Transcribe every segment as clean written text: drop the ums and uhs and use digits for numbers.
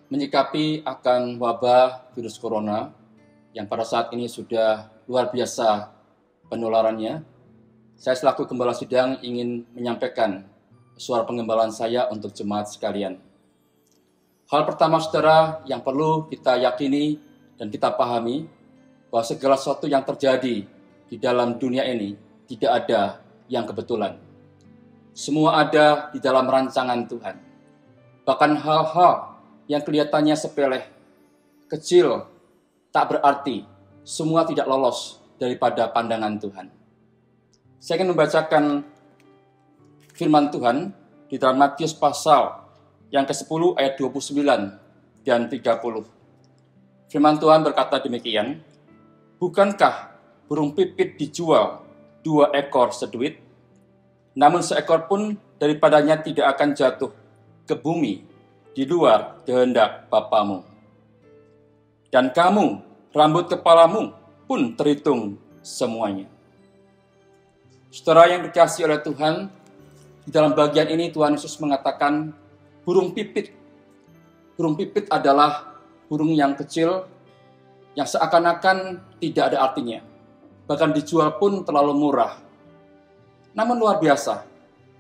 menyikapi akan wabah virus corona yang pada saat ini sudah luar biasa penularannya, saya selaku Gembala Sidang ingin menyampaikan suara penggembalaan saya untuk jemaat sekalian. Hal pertama, saudara, yang perlu kita yakini dan kita pahami bahwa segala sesuatu yang terjadi di dalam dunia ini tidak ada yang kebetulan. Semua ada di dalam rancangan Tuhan. Bahkan hal-hal yang kelihatannya sepele, kecil, tak berarti, semua tidak lolos daripada pandangan Tuhan. Saya ingin membacakan firman Tuhan di dalam Matius pasal yang ke-10 ayat 29 dan 30. Firman Tuhan berkata demikian, "Bukankah burung pipit dijual 2 ekor seduit? Namun seekor pun daripadanya tidak akan jatuh ke bumi di luar kehendak Bapamu. Dan kamu, rambut kepalamu pun terhitung semuanya." Saudara yang dikasihi oleh Tuhan, di dalam bagian ini Tuhan Yesus mengatakan burung pipit. Burung pipit adalah burung yang kecil yang seakan-akan tidak ada artinya. Bahkan dijual pun terlalu murah. Namun luar biasa,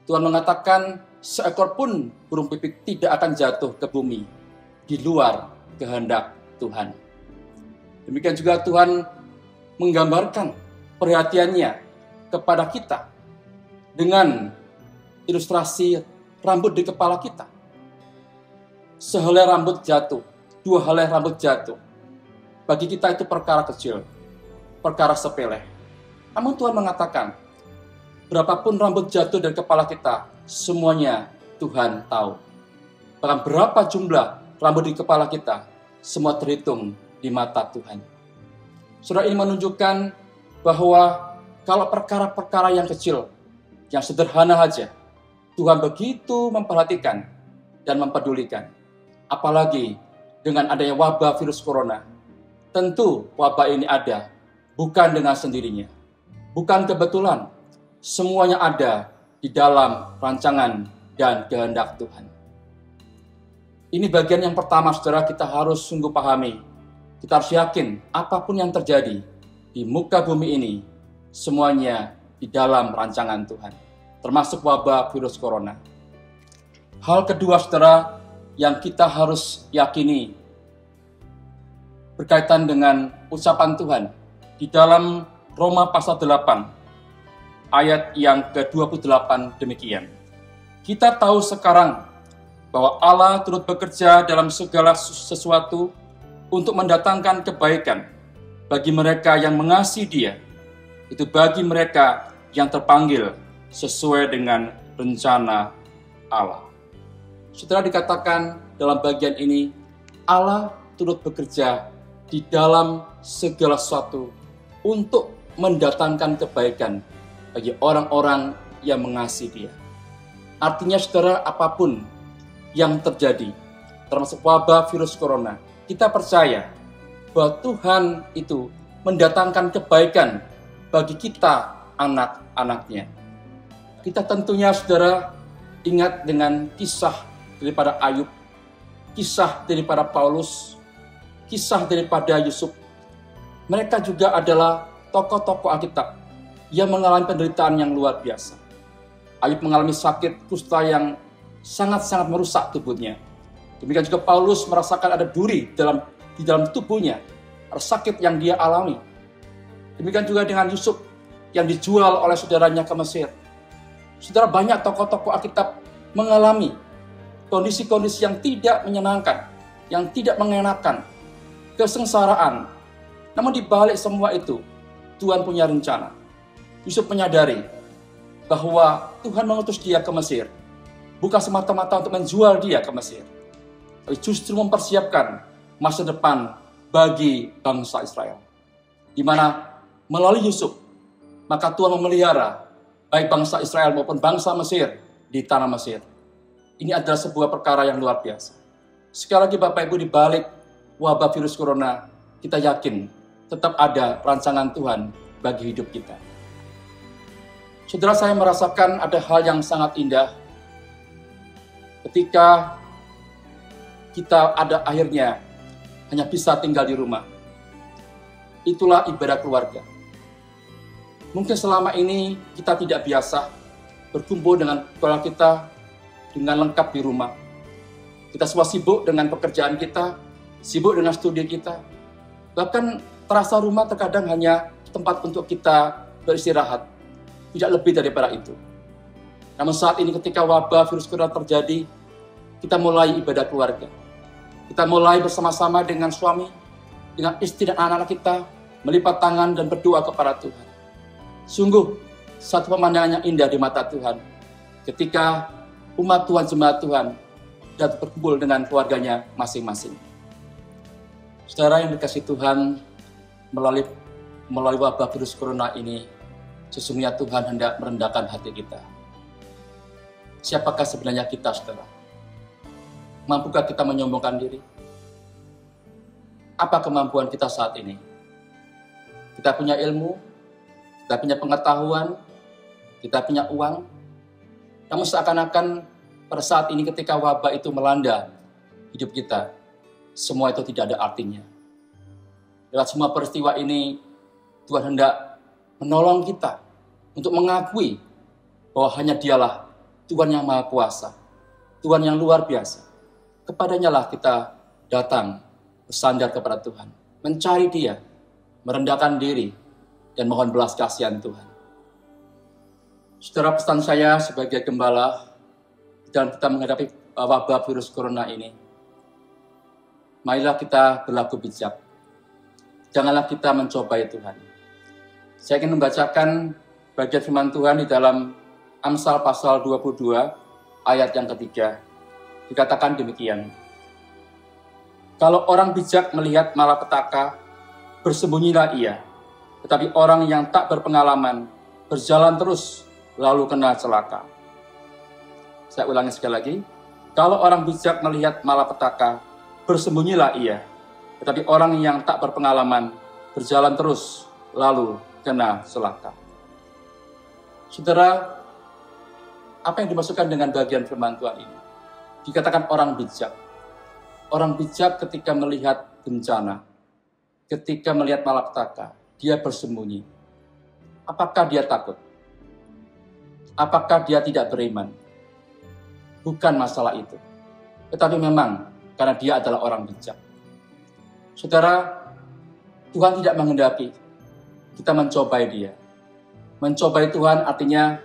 Tuhan mengatakan seekor pun burung pipit tidak akan jatuh ke bumi di luar kehendak Tuhan. Demikian juga Tuhan menggambarkan perhatiannya kepada kita dengan ilustrasi rambut di kepala kita. Sehelai rambut jatuh, 2 helai rambut jatuh. Bagi kita itu perkara kecil, perkara sepele. Namun Tuhan mengatakan, berapapun rambut jatuh dari kepala kita, semuanya Tuhan tahu. Bahkan berapa jumlah rambut di kepala kita, semua terhitung di mata Tuhan. Saudara, ini menunjukkan bahwa kalau perkara-perkara yang kecil, yang sederhana saja, Tuhan begitu memperhatikan dan mempedulikan. Apalagi dengan adanya wabah virus corona. Tentu wabah ini ada bukan dengan sendirinya. Bukan kebetulan. Semuanya ada di dalam rancangan dan kehendak Tuhan. Ini bagian yang pertama, saudara, kita harus sungguh pahami. Kita harus yakin apapun yang terjadi di muka bumi ini, semuanya di dalam rancangan Tuhan. Termasuk wabah virus corona. Hal kedua, saudara, yang kita harus yakini berkaitan dengan ucapan Tuhan di dalam Roma pasal 8 ayat yang ke-28 demikian. Kita tahu sekarang bahwa Allah turut bekerja dalam segala sesuatu untuk mendatangkan kebaikan bagi mereka yang mengasihi Dia. Itu bagi mereka yang terpanggil sesuai dengan rencana Allah. Saudara, dikatakan dalam bagian ini, Allah turut bekerja di dalam segala sesuatu untuk mendatangkan kebaikan bagi orang-orang yang mengasihi Dia. Artinya, saudara, apapun yang terjadi, termasuk wabah virus corona, kita percaya bahwa Tuhan itu mendatangkan kebaikan bagi kita, anak-anaknya. Kita tentunya, saudara, ingat dengan kisah daripada Ayub, kisah daripada Paulus, kisah daripada Yusuf. Mereka juga adalah tokoh-tokoh Alkitab yang mengalami penderitaan yang luar biasa. Ayub mengalami sakit kusta yang sangat-sangat merusak tubuhnya. Demikian juga Paulus merasakan ada duri di dalam tubuhnya, sakit yang dia alami. Demikian juga dengan Yusuf yang dijual oleh saudaranya ke Mesir. Saudara, banyak tokoh-tokoh Alkitab mengalami kondisi-kondisi yang tidak menyenangkan, yang tidak mengenakan, kesengsaraan. Namun di balik semua itu, Tuhan punya rencana. Yusuf menyadari bahwa Tuhan mengutus dia ke Mesir, bukan semata-mata untuk menjual dia ke Mesir, tapi justru mempersiapkan masa depan bagi bangsa Israel. Di mana melalui Yusuf, maka Tuhan memelihara baik bangsa Israel maupun bangsa Mesir di tanah Mesir. Ini adalah sebuah perkara yang luar biasa. Sekali lagi Bapak Ibu, di balik wabah virus corona, kita yakin tetap ada rancangan Tuhan bagi hidup kita. Saudara, saya merasakan ada hal yang sangat indah ketika kita ada akhirnya hanya bisa tinggal di rumah. Itulah ibadah keluarga. Mungkin selama ini kita tidak biasa berkumpul dengan keluarga kita dengan lengkap di rumah. Kita semua sibuk dengan pekerjaan kita, sibuk dengan studi kita. Bahkan terasa rumah terkadang hanya tempat untuk kita beristirahat. Tidak lebih daripada itu. Namun saat ini ketika wabah virus corona terjadi, kita mulai ibadah keluarga. Kita mulai bersama-sama dengan suami, dengan istri dan anak-anak kita, melipat tangan dan berdoa kepada Tuhan. Sungguh, satu pemandangan yang indah di mata Tuhan, ketika umat Tuhan, jemaat Tuhan, dan berkumpul dengan keluarganya masing-masing. Saudara yang dikasihi Tuhan, melalui wabah virus corona ini, sesungguhnya Tuhan hendak merendahkan hati kita. Siapakah sebenarnya kita, saudara? Mampukah kita menyombongkan diri? Apa kemampuan kita saat ini? Kita punya ilmu, kita punya pengetahuan, kita punya uang. Namun seakan-akan pada saat ini ketika wabah itu melanda hidup kita, semua itu tidak ada artinya. Lewat semua peristiwa ini, Tuhan hendak menolong kita untuk mengakui bahwa hanya Dialah Tuhan yang Maha Kuasa, Tuhan yang luar biasa. Kepadanya lah kita datang, bersandar kepada Tuhan, mencari Dia, merendahkan diri, dan mohon belas kasihan Tuhan. Saudara, pesan saya sebagai gembala dalam kita menghadapi wabah virus corona ini, marilah kita berlaku bijak. Janganlah kita mencobai Tuhan. Saya ingin membacakan bagian firman Tuhan di dalam Amsal pasal 22 ayat yang ketiga. Dikatakan demikian. Kalau orang bijak melihat malapetaka, bersembunyilah ia. Tetapi orang yang tak berpengalaman, berjalan terus, lalu kena celaka. Saya ulangi sekali lagi. Kalau orang bijak melihat malapetaka, bersembunyilah ia. Tetapi orang yang tak berpengalaman, berjalan terus, lalu kena celaka. Saudara, apa yang dimaksudkan dengan bagian firman Tuhan ini? Dikatakan orang bijak. Orang bijak ketika melihat bencana, ketika melihat malapetaka, dia bersembunyi. Apakah dia takut? Apakah dia tidak beriman? Bukan masalah itu. Tetapi memang karena dia adalah orang bijak. Saudara, Tuhan tidak menghendaki kita mencobai Dia. Mencobai Tuhan artinya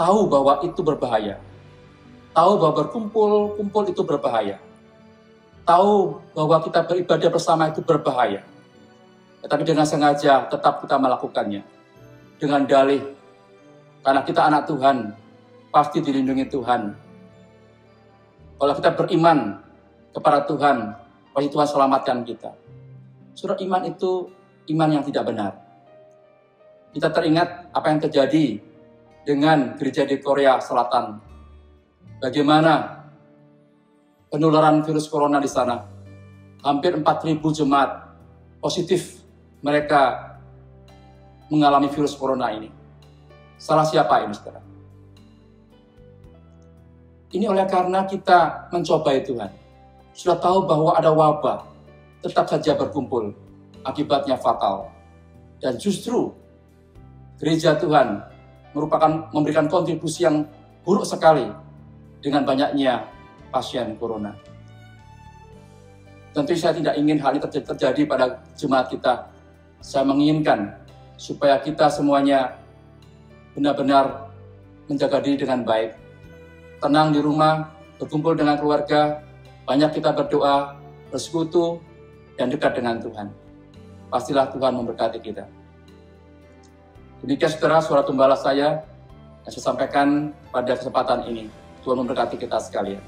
tahu bahwa itu berbahaya. Tahu bahwa berkumpul itu berbahaya. Tahu bahwa kita beribadah bersama itu berbahaya. Tetapi dengan sengaja tetap kita melakukannya. Dengan dalih, karena kita anak Tuhan, pasti dilindungi Tuhan. Kalau kita beriman kepada Tuhan, pasti Tuhan selamatkan kita. Saudara, iman itu iman yang tidak benar. Kita teringat apa yang terjadi dengan gereja di Korea Selatan. Bagaimana penularan virus corona di sana. Hampir 4.000 jemaat positif mereka mengalami virus corona ini. Salah siapa ini, saudara? Ini oleh karena kita mencobai Tuhan. Sudah tahu bahwa ada wabah, tetap saja berkumpul. Akibatnya fatal. Dan justru gereja Tuhan memberikan kontribusi yang buruk sekali dengan banyaknya pasien corona. Tentu saya tidak ingin hal ini terjadi pada jemaat kita. Saya menginginkan supaya kita semuanya benar-benar menjaga diri dengan baik. Tenang di rumah, berkumpul dengan keluarga, banyak kita berdoa, bersekutu, dan dekat dengan Tuhan. Pastilah Tuhan memberkati kita. Demikian saudara, suara gembala saya yang saya sampaikan pada kesempatan ini. Tuhan memberkati kita sekalian.